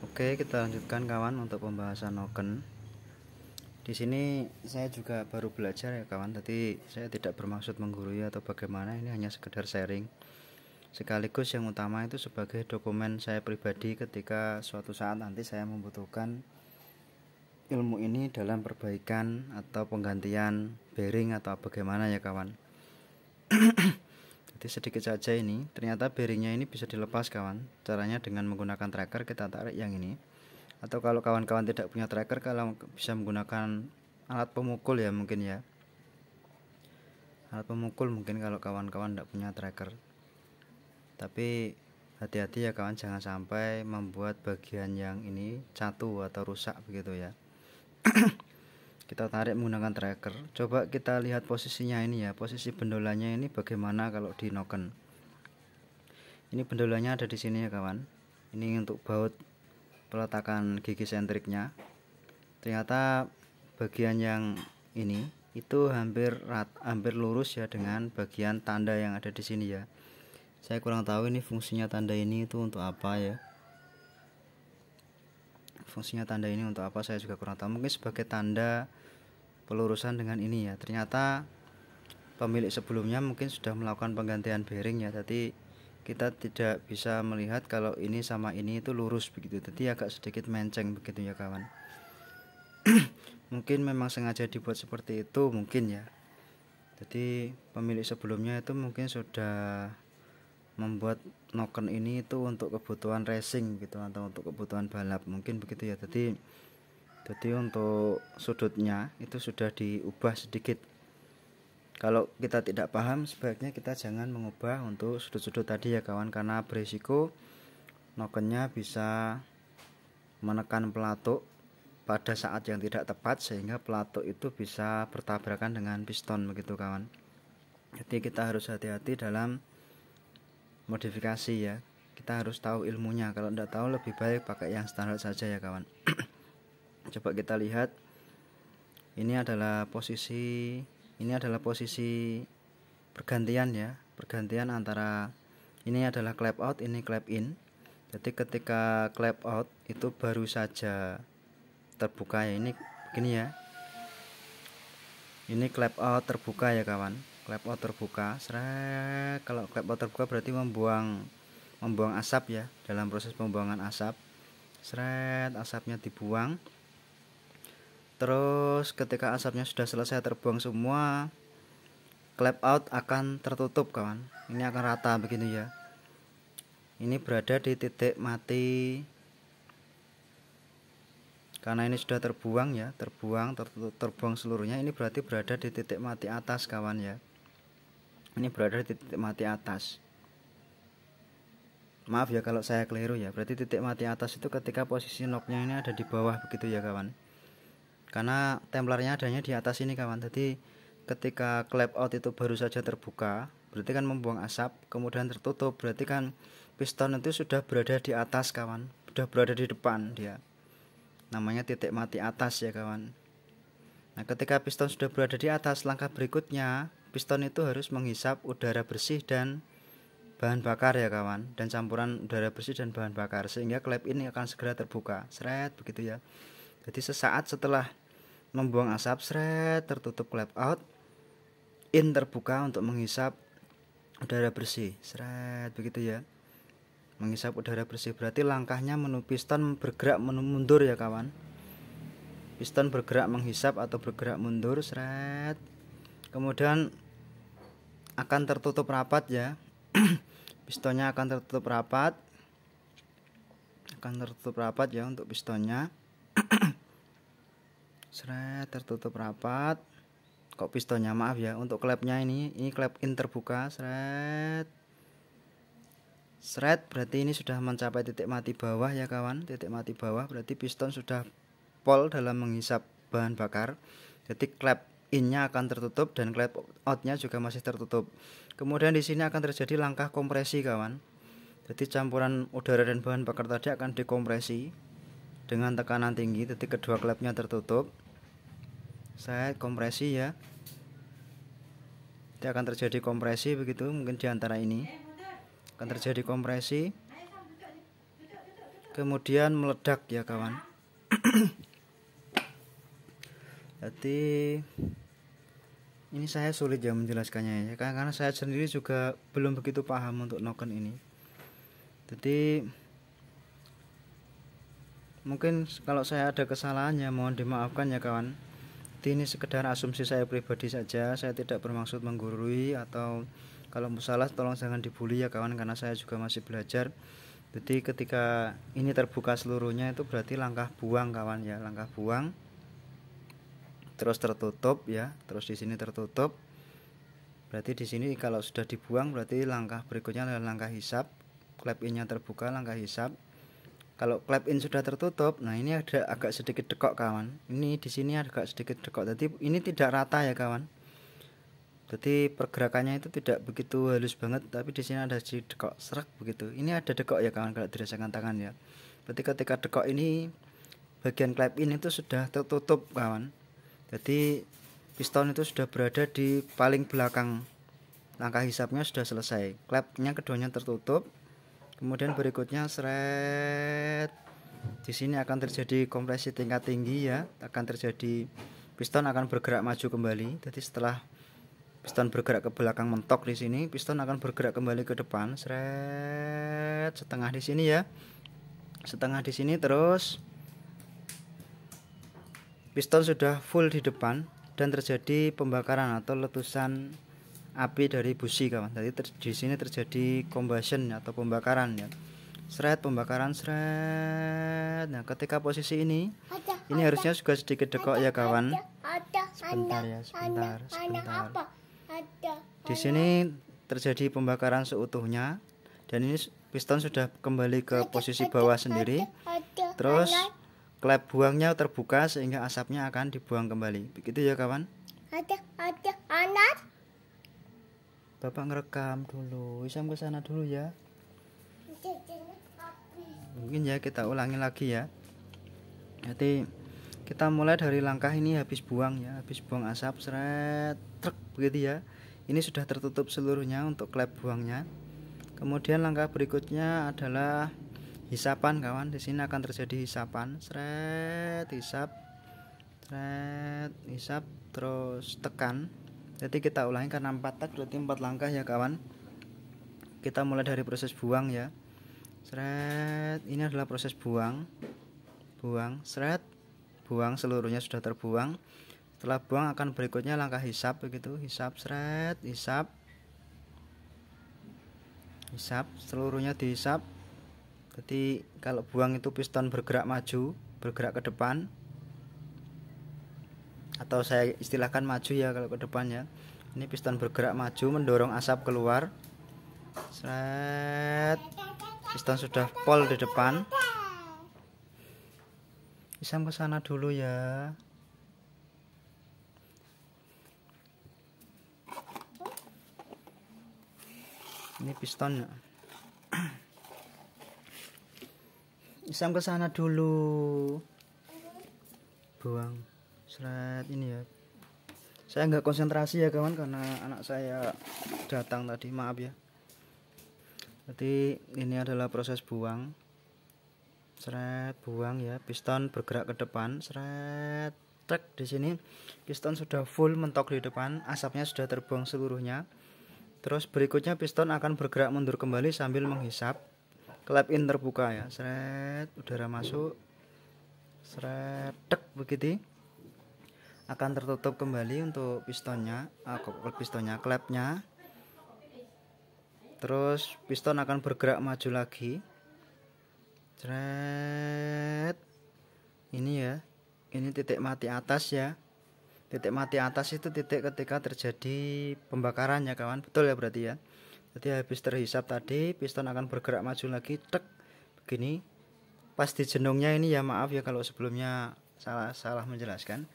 Oke, kita lanjutkan kawan untuk pembahasan noken. Di sini saya juga baru belajar ya kawan. Jadi saya tidak bermaksud menggurui atau bagaimana, ini hanya sekedar sharing. Sekaligus yang utama itu sebagai dokumen saya pribadi ketika suatu saat nanti saya membutuhkan ilmu ini dalam perbaikan atau penggantian bearing atau bagaimana ya kawan. Jadi sedikit saja ini, ternyata bearingnya ini bisa dilepas kawan. Caranya dengan menggunakan tracker, kita tarik yang ini. Atau kalau kawan-kawan tidak punya tracker, kalau bisa menggunakan alat pemukul ya mungkin ya. Alat pemukul mungkin kalau kawan-kawan tidak punya tracker. Tapi hati-hati ya kawan, jangan sampai membuat bagian yang ini catu atau rusak begitu ya. Kita tarik menggunakan tracker. Coba kita lihat posisinya ini ya, posisi bendolanya ini bagaimana kalau di noken. Ini bendolanya ada di sini ya kawan. Ini untuk baut peletakan gigi sentriknya. Ternyata bagian yang ini itu hampir lurus ya dengan bagian tanda yang ada di sini ya. Saya kurang tahu ini fungsinya tanda ini itu untuk apa ya. Fungsinya tanda ini untuk apa saya juga kurang tahu. Mungkin sebagai tanda pelurusan dengan ini ya. Ternyata pemilik sebelumnya mungkin sudah melakukan penggantian bearing ya. Jadi kita tidak bisa melihat kalau ini sama ini itu lurus begitu. Jadi agak sedikit menceng begitu ya kawan. Mungkin memang sengaja dibuat seperti itu mungkin ya. Jadi pemilik sebelumnya itu mungkin sudah membuat noken ini itu untuk kebutuhan racing gitu atau untuk kebutuhan balap mungkin begitu ya. Jadi untuk sudutnya itu sudah diubah sedikit. Kalau kita tidak paham, sebaiknya kita jangan mengubah untuk sudut-sudut tadi ya kawan, karena berisiko nokennya bisa menekan pelatuk pada saat yang tidak tepat sehingga pelatuk itu bisa bertabrakan dengan piston begitu kawan. Jadi kita harus hati-hati dalam modifikasi ya. Kita harus tahu ilmunya. Kalau tidak tahu lebih baik pakai yang standar saja ya kawan. Coba kita lihat. Ini adalah posisi pergantian ya. Pergantian antara ini adalah clap out, ini clap in. Jadi ketika clap out itu baru saja terbuka ya, ini begini ya. Ini clap out terbuka ya kawan. Clap out terbuka. Kalau clap out terbuka berarti membuang asap ya. Dalam proses pembuangan asap, asapnya dibuang. Terus ketika asapnya sudah selesai terbuang semua, clap out akan tertutup kawan. Ini akan rata begini ya. Ini berada di titik mati. Karena ini sudah terbuang ya, terbuang seluruhnya, ini berarti berada di titik mati atas kawan ya. Ini berada di titik mati atas. Maaf ya kalau saya keliru ya. Berarti titik mati atas itu ketika posisi knocknya ini ada di bawah begitu ya kawan. Karena templarnya adanya di atas ini kawan. Jadi ketika clap out itu baru saja terbuka, berarti kan membuang asap, kemudian tertutup, berarti kan piston itu sudah berada di atas kawan, sudah berada di depan dia. Namanya titik mati atas ya kawan. Nah ketika piston sudah berada di atas, langkah berikutnya piston itu harus menghisap udara bersih dan bahan bakar ya kawan, dan campuran udara bersih dan bahan bakar, sehingga klep ini akan segera terbuka begitu ya. Jadi sesaat setelah membuang asap tertutup clap out, in terbuka untuk menghisap udara bersih begitu ya. Menghisap udara bersih berarti langkahnya piston bergerak mundur ya kawan. Piston bergerak menghisap atau bergerak mundur kemudian akan tertutup rapat ya. Pistonnya akan tertutup rapat ya untuk pistonnya. Tertutup rapat. Kok pistonnya, maaf ya, untuk klepnya ini klep in terbuka berarti ini sudah mencapai titik mati bawah ya kawan. Titik mati bawah berarti piston sudah pol dalam menghisap bahan bakar. Jadi klep innya akan tertutup dan klep outnya juga masih tertutup. Kemudian di sini akan terjadi langkah kompresi kawan. Jadi campuran udara dan bahan bakar tadi akan dikompresi dengan tekanan tinggi. Jadi kedua klepnya tertutup. Saya kompresi ya. Jadi akan terjadi kompresi begitu, mungkin di antara ini akan terjadi kompresi. kemudian meledak ya kawan. Jadi ini saya sulit ya menjelaskannya ya, karena saya sendiri juga belum begitu paham untuk noken ini. Jadi mungkin kalau saya ada kesalahan ya mohon dimaafkan ya kawan. Jadi ini sekedar asumsi saya pribadi saja, saya tidak bermaksud menggurui, atau kalau salah tolong jangan dibully ya kawan, karena saya juga masih belajar. Jadi ketika ini terbuka seluruhnya itu berarti langkah buang kawan ya, langkah buang. Terus tertutup ya, terus di sini tertutup. Berarti di sini kalau sudah dibuang berarti langkah berikutnya adalah langkah hisap. Klep innya terbuka, langkah hisap. Kalau klep in sudah tertutup, nah ini ada agak sedikit dekok kawan. Ini di sini agak sedikit dekok. Jadi ini tidak rata ya kawan. Jadi pergerakannya itu tidak begitu halus banget, tapi di sini ada sedikit dekok serak begitu. Ini ada dekok ya kawan kalau dirasakan tangan ya. Berarti ketika dekok ini bagian klep in itu sudah tertutup kawan. Jadi piston itu sudah berada di paling belakang, langkah hisapnya sudah selesai, klepnya keduanya tertutup. Kemudian berikutnya seret, di sini akan terjadi kompresi tingkat tinggi ya, akan terjadi piston akan bergerak maju kembali. Jadi setelah piston bergerak ke belakang mentok di sini, piston akan bergerak kembali ke depan, seret, setengah di sini ya, setengah di sini. Terus piston sudah full di depan dan terjadi pembakaran atau letusan api dari busi kawan. Jadi di sini terjadi combustion atau pembakaran ya. Seret, pembakaran seret. Nah, ketika posisi ini harusnya juga sedikit dekok ya kawan. Sebentar ya, sebentar. Di sini terjadi pembakaran seutuhnya dan ini piston sudah kembali ke posisi bawah sendiri. Terus klep buangnya terbuka sehingga asapnya akan dibuang kembali. Begitu ya kawan. Anak. Bapak ngerekam dulu. Isam ke sana dulu ya. Mungkin ya kita ulangi lagi ya. Jadi kita mulai dari langkah ini habis buang ya, habis buang asap seret truk begitu ya. Ini sudah tertutup seluruhnya untuk klep buangnya. Kemudian langkah berikutnya adalah hisapan kawan. Di sini akan terjadi hisapan, seret, hisap, seret, hisap, terus tekan. Jadi kita ulangi karena 4 tak berarti 4 langkah ya kawan. Kita mulai dari proses buang ya, seret. Ini adalah proses buang, buang, seret, buang, seluruhnya sudah terbuang. Setelah buang akan berikutnya langkah hisap begitu, hisap, seret, hisap, hisap, seluruhnya dihisap. Jadi kalau buang itu piston bergerak maju, bergerak ke depan, atau saya istilahkan maju ya kalau ke depan ya. Ini piston bergerak maju mendorong asap keluar. Seret. Piston sudah pol di depan. Isam ke sana dulu ya. Ini pistonnya. Isam ke sana dulu. Buang. Seret ini ya. Saya nggak konsentrasi ya kawan karena anak saya datang tadi, maaf ya. Jadi ini adalah proses buang. Seret, buang ya. Piston bergerak ke depan. Seret. Trek di sini piston sudah full mentok di depan, asapnya sudah terbuang seluruhnya. Terus berikutnya piston akan bergerak mundur kembali sambil menghisap. Klep in terbuka ya, seret, udara masuk, seret, tek begitu. Akan tertutup kembali untuk pistonnya, klepnya. Terus piston akan bergerak maju lagi, seret. Ini ya, ini titik mati atas ya. Titik mati atas itu titik ketika terjadi pembakaran ya kawan, betul ya berarti ya. Jadi habis terhisap tadi piston akan bergerak maju lagi, tek begini. Pas di jenungnya ini ya, maaf ya kalau sebelumnya salah menjelaskan.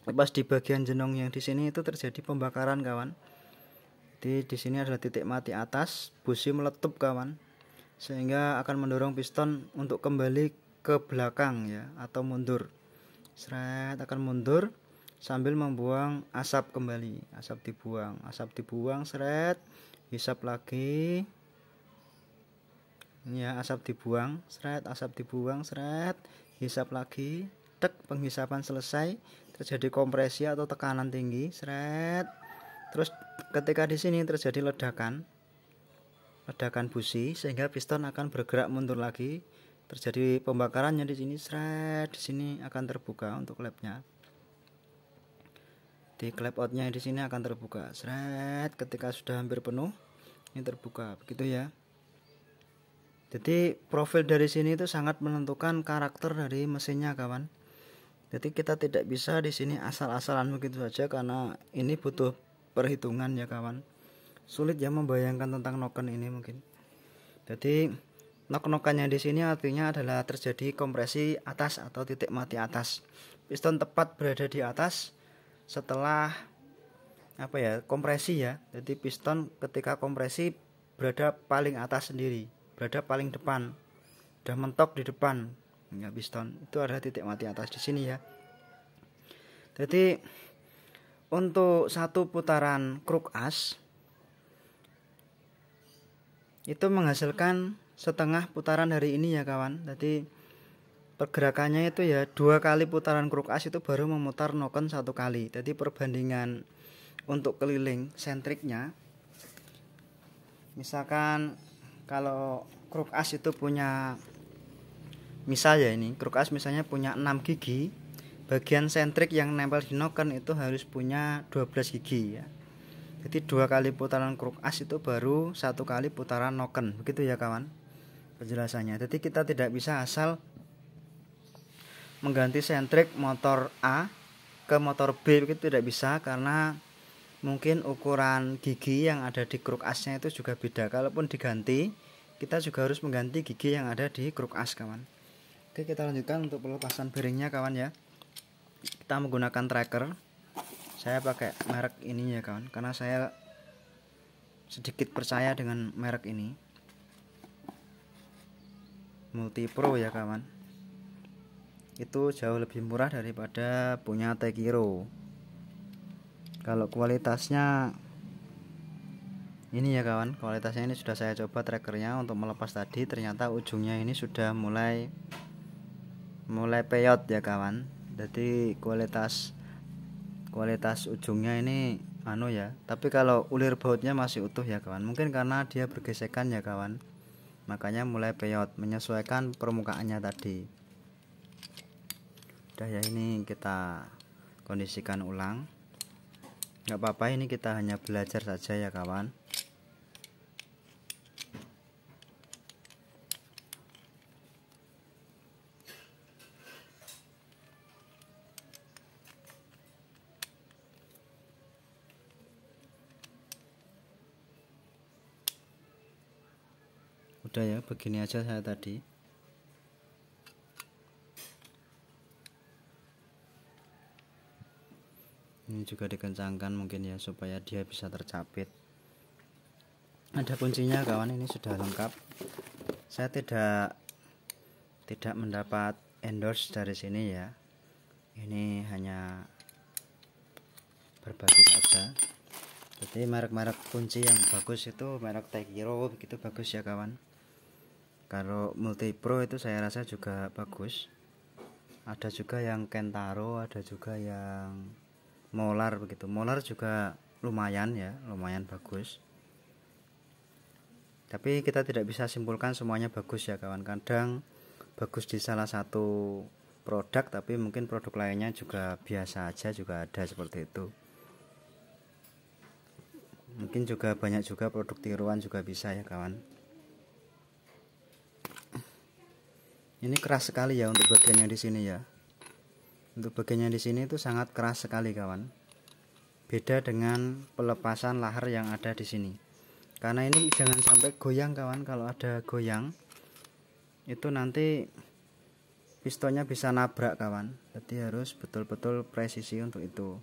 Pas di bagian jenong yang di sini itu terjadi pembakaran kawan. Jadi di sini adalah titik mati atas, busi meletup kawan, sehingga akan mendorong piston untuk kembali ke belakang ya, atau mundur. Seret, akan mundur sambil membuang asap kembali. Asap dibuang, seret. Hisap lagi. ya, asap dibuang, seret, asap dibuang, seret, hisap lagi, tek, penghisapan selesai, terjadi kompresi atau tekanan tinggi, seret. Terus ketika di sini terjadi ledakan busi sehingga piston akan bergerak mundur lagi, terjadi pembakarannya di sini, seret, di sini akan terbuka untuk klepnya. Di klep outnya di sini akan terbuka, seret, ketika sudah hampir penuh ini terbuka, begitu ya. Jadi profil dari sini itu sangat menentukan karakter dari mesinnya kawan. Jadi kita tidak bisa di sini asal-asalan begitu saja karena ini butuh perhitungan ya kawan. Sulit ya membayangkan tentang noken ini mungkin. Jadi nok-nokannya di sini artinya adalah terjadi kompresi atas atau titik mati atas. Piston tepat berada di atas setelah kompresi ya. Jadi piston ketika kompresi berada paling atas sendiri, berada paling depan, udah mentok di depan ya piston. Itu ada titik mati atas di sini ya. Jadi untuk satu putaran kruk as itu menghasilkan setengah putaran dari ini ya kawan. Jadi pergerakannya itu ya 2 kali putaran kruk as itu baru memutar noken 1 kali. Jadi perbandingan untuk keliling sentriknya, misalkan kalau kruk as itu punya, misal ya ini kruk as misalnya punya 6 gigi, bagian sentrik yang nempel di noken itu harus punya 12 gigi ya. Jadi 2 kali putaran kruk as itu baru 1 kali putaran noken, begitu ya kawan penjelasannya. Jadi kita tidak bisa asal mengganti sentrik motor A ke motor B, begitu tidak bisa, karena mungkin ukuran gigi yang ada di kruk asnya itu juga beda. Kalaupun diganti, kita juga harus mengganti gigi yang ada di kruk as kawan. Oke, kita lanjutkan untuk pelepasan bearingnya kawan ya. Kita menggunakan tracker. Saya pakai merek ini ya kawan, karena saya sedikit percaya dengan merek ini, Multipro ya kawan. Itu jauh lebih murah daripada punya Tekiro. Kalau kualitasnya ini ya kawan, kualitasnya ini sudah saya coba trackernya untuk melepas tadi, ternyata ujungnya ini sudah mulai peyot ya kawan. Jadi kualitas ujungnya ini ya, tapi kalau ulir bautnya masih utuh ya kawan. Mungkin karena dia bergesekan ya kawan, makanya mulai peyot, menyesuaikan permukaannya tadi. Udah ya, ini kita kondisikan ulang. Nggak apa-apa, ini kita hanya belajar saja ya kawan. Udah ya, begini aja saya tadi. Ini juga dikencangkan mungkin ya supaya dia bisa tercapit. Ada kuncinya kawan, ini sudah lengkap. Saya tidak mendapat endorse dari sini ya. Ini hanya berbagi saja. Jadi merek-merek kunci yang bagus itu merek Tekiro, begitu bagus ya kawan. Kalau Multipro itu saya rasa juga bagus. Ada juga yang Kentaro, ada juga yang Molar begitu. Molar juga lumayan ya, lumayan bagus. Tapi kita tidak bisa simpulkan semuanya bagus ya kawan. Kadang bagus di salah satu produk, tapi mungkin produk lainnya juga biasa aja, juga ada seperti itu. Mungkin juga banyak juga produk tiruan juga bisa ya kawan. Ini keras sekali ya untuk bagiannya di sini ya. Untuk bagiannya di sini itu sangat keras sekali kawan. Beda dengan pelepasan lahar yang ada di sini. Karena ini jangan sampai goyang kawan. Kalau ada goyang itu nanti pistonnya bisa nabrak kawan. Jadi harus betul-betul presisi untuk itu.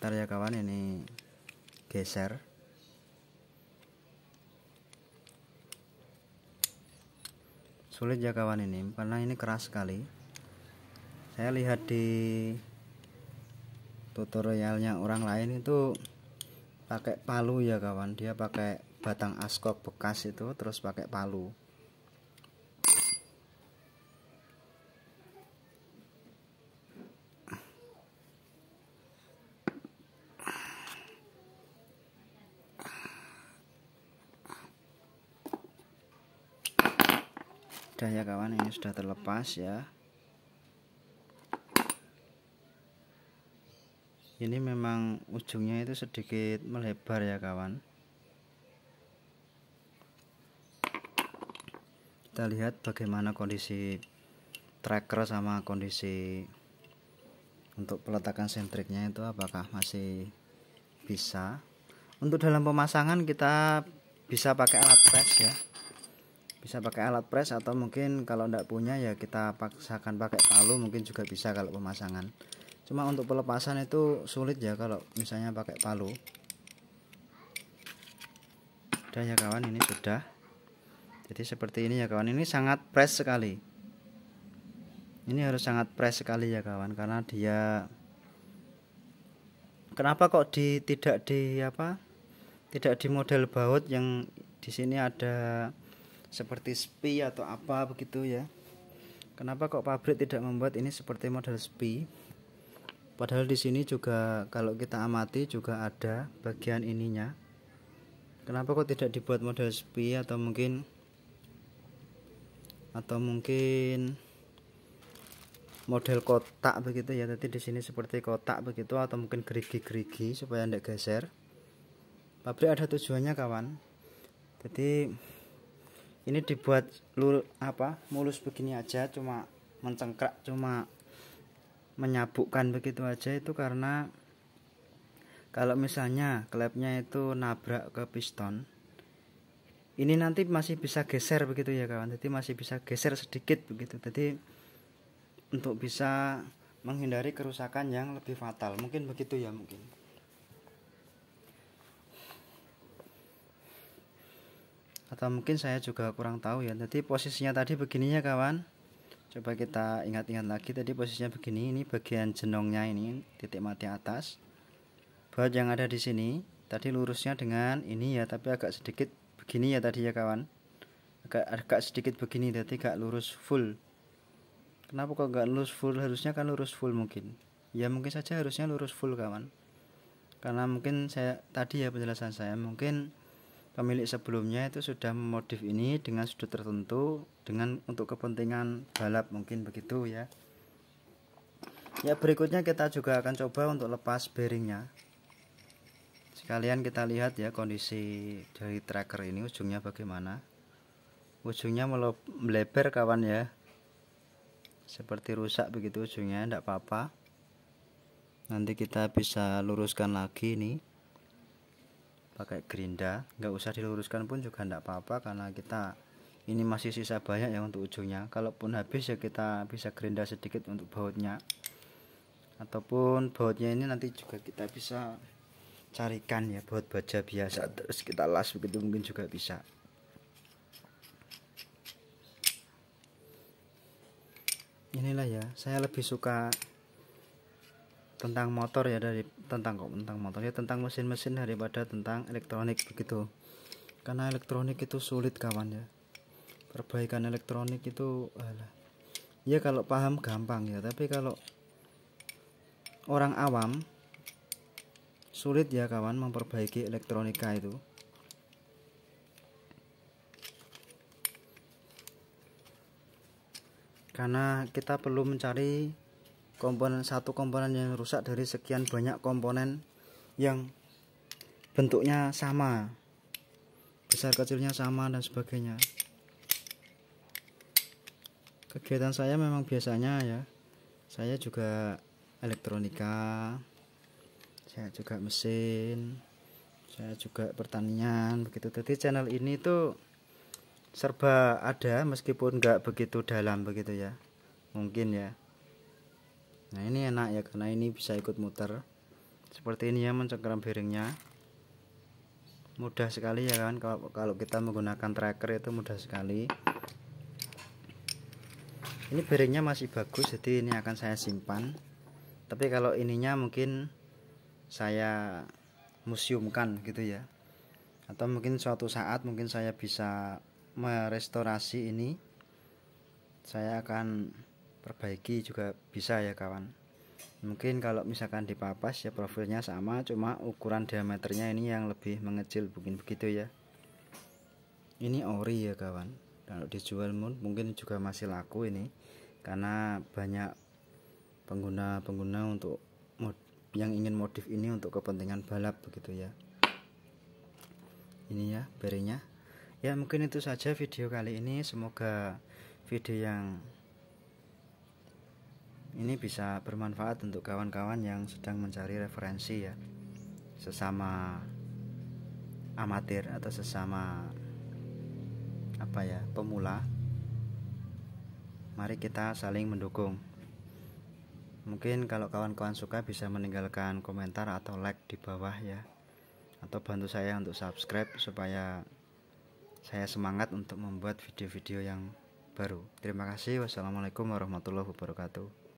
Ntar ya kawan, ini geser. Sulit ya kawan ini, karena ini keras sekali. Saya lihat di tutorialnya orang lain itu pakai palu ya kawan. Dia pakai batang askok bekas itu terus pakai palu. Udah ya kawan, ini sudah terlepas ya. Ini memang ujungnya itu sedikit melebar ya kawan. Kita lihat bagaimana kondisi tracker sama kondisi untuk peletakan sentriknya itu apakah masih bisa. Untuk dalam pemasangan kita bisa pakai alat press ya. Bisa pakai alat press atau mungkin kalau tidak punya ya kita paksakan pakai palu, mungkin juga bisa kalau pemasangan. Cuma untuk pelepasan itu sulit ya kalau misalnya pakai palu. Udah ya kawan, ini sudah. Jadi seperti ini ya kawan, ini sangat press sekali. Ini harus sangat press sekali ya kawan, karena dia kenapa kok tidak di model baut yang di sini ada seperti spi atau apa begitu ya. Kenapa kok pabrik tidak membuat ini seperti model spi? Padahal di sini juga kalau kita amati juga ada bagian ininya. Kenapa kok tidak dibuat model spi atau mungkin model kotak begitu ya. Tadi di sini seperti kotak begitu atau mungkin gerigi-gerigi supaya tidak geser. Pabrik ada tujuannya kawan. Jadi ini dibuat mulus begini aja, cuma mencengkrak, cuma menyabukkan begitu aja, itu karena kalau misalnya klepnya itu nabrak ke piston, ini nanti masih bisa geser begitu ya kawan. Jadi masih bisa geser sedikit begitu. Jadi untuk bisa menghindari kerusakan yang lebih fatal, mungkin begitu ya mungkin. Atau mungkin saya juga kurang tahu ya. Jadi posisinya tadi begininya kawan. Coba kita ingat-ingat lagi, tadi posisinya begini. Ini bagian jenongnya, ini titik mati atas. Baut yang ada di sini tadi lurusnya dengan ini ya, tapi agak sedikit begini ya tadi ya kawan. Agak sedikit begini, jadi gak lurus full. Kenapa kok gak lurus full? Harusnya kan lurus full mungkin. Ya mungkin saja harusnya lurus full kawan. Karena mungkin saya tadi ya penjelasan saya, mungkin pemilik sebelumnya itu sudah memodif ini dengan sudut tertentu dengan untuk kepentingan balap, mungkin begitu ya. Ya berikutnya kita juga akan coba untuk lepas bearingnya. Sekalian kita lihat ya kondisi dari tracker ini ujungnya bagaimana. Ujungnya melebar kawan ya. Seperti rusak begitu ujungnya, tidak apa-apa. Nanti kita bisa luruskan lagi nih pakai gerinda, nggak usah diluruskan pun juga enggak apa-apa karena kita ini masih sisa banyak ya untuk ujungnya. Kalaupun habis ya kita bisa gerinda sedikit untuk bautnya, ataupun bautnya ini nanti juga kita bisa carikan ya baut baja biasa terus kita las begitu, mungkin juga bisa. Inilah ya, saya lebih suka tentang motor ya, tentang motor ya, tentang mesin-mesin daripada tentang elektronik begitu. Karena elektronik itu sulit kawan ya. Perbaikan elektronik itu ya kalau paham gampang ya, tapi kalau orang awam sulit ya kawan memperbaiki elektronika itu. Karena kita perlu mencari satu komponen yang rusak dari sekian banyak komponen yang bentuknya sama, besar kecilnya sama dan sebagainya. Kegiatan saya memang biasanya ya, saya juga elektronika, saya juga mesin, saya juga pertanian begitu. Jadi channel ini tuh serba ada meskipun nggak begitu dalam begitu ya, mungkin ya. Nah ini enak ya karena ini bisa ikut muter seperti ini ya, mencengkeram bearingnya mudah sekali ya kan. Kalau kita menggunakan tracker itu mudah sekali. Ini bearingnya masih bagus, jadi ini akan saya simpan. Tapi kalau ininya mungkin saya museumkan gitu ya. atau mungkin suatu saat mungkin saya bisa merestorasi ini, saya akan perbaiki juga bisa ya kawan. Mungkin kalau misalkan dipapas ya profilnya sama, cuma ukuran diameternya ini yang lebih mengecil, mungkin begitu ya. Ini ori ya kawan, kalau dijual mungkin juga masih laku ini, karena banyak pengguna untuk yang ingin modif ini untuk kepentingan balap begitu ya. Ini ya bearingnya ya. Mungkin itu saja video kali ini, semoga video yang ini bisa bermanfaat untuk kawan-kawan yang sedang mencari referensi ya, sesama amatir atau sesama pemula. Mari kita saling mendukung. Mungkin kalau kawan-kawan suka bisa meninggalkan komentar atau like di bawah ya, atau bantu saya untuk subscribe supaya saya semangat untuk membuat video-video yang baru. Terima kasih. Wassalamualaikum warahmatullahi wabarakatuh.